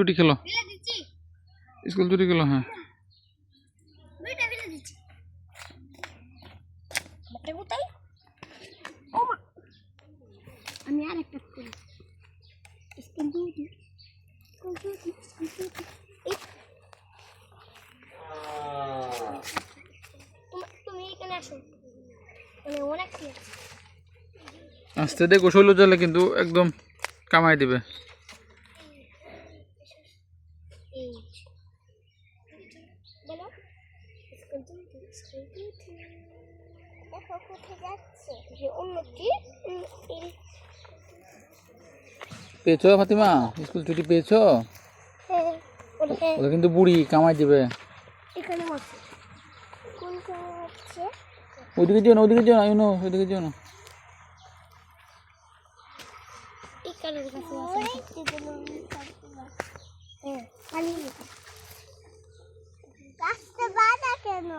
ছুটি খেলো, স্কুল ছুটি খেলো। হ্যাঁ আমি আর একটা করি স্কুল ডিউটি তুমি এখানে আসো অনেক আস্তে দেখো শৈল জলে কিন্তু একদম কামাই দিবে। বলো দেখো কোথায় যাচ্ছে যে উন্নতি পেয়েছো ফাতিমা, স্কুল ছুটি পেয়েছো? ওটা কিন্তু বুড়ি কামাই দিবে। এখানে আছে কোন কোন আছে ওইদিকে যেও না, ওইদিকে যেও না, ইউনো ওইদিকে যেও না। এই কালার কাছে আছে হ্যাঁ খালি গাছটা বাঁধা কেন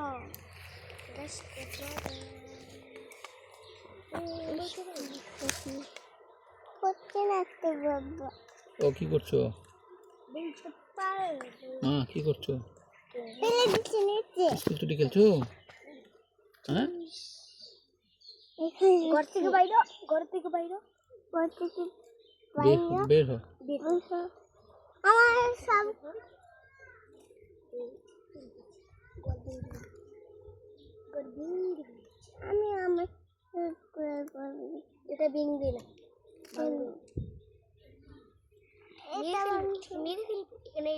ও কি করছো? হ্যাঁ কি করছো? স্কুল ছুটি খেলছো? হ্যাঁ ঘর থেকে বাইরে ঘর থেকে বাইরে ঘর থেকে বের হো। আমার সব আমি আমার এটা বিংবি না এখানে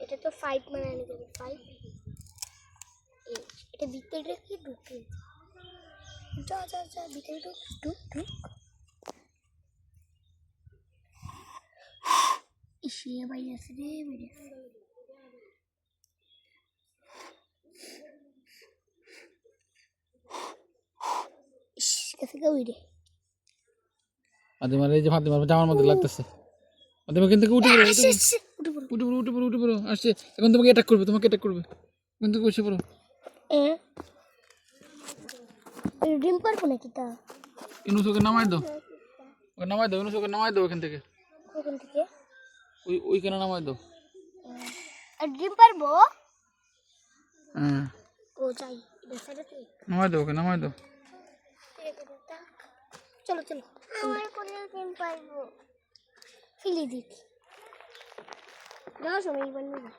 এটা তো 5 মানে আনি যাবে 5 এটা ভিতরে রেখে ঢুকে যা যা যা ভিতরে ঢুক ঢুক ঢুক ইসিয়ে বাইরে আছে রে বাইরে ইস কাছে গাউই রে ফাতিমার এই যে ফাতিমার জামার মধ্যে লাগতেছে। ফাতিমা কিন্তু উঠে পড়ো, উঠে পড়ো, উঠে পড়ো, উঠে পড়ো, আসছে এখন তোমাকে অ্যাটাক করবে, তোমাকে অ্যাটাক করবে, কিন্তু বসে পড়ো। ডিম পারবো নাকি তা ইনুস ওকে নামাই দাও, ওকে নামাই দাও, ইনুস ওকে নামাই দাও এখান থেকে, ওখান থেকে ওইখানে নামাই দাও। আর ডিম পারবো হ্যাঁ ও চাই নামাই দাও, ওকে নামাই দাও। চলো চলো আমার কোলে ডিম পারবো ফেলে দিই দাও সময় বানিয়ে দাও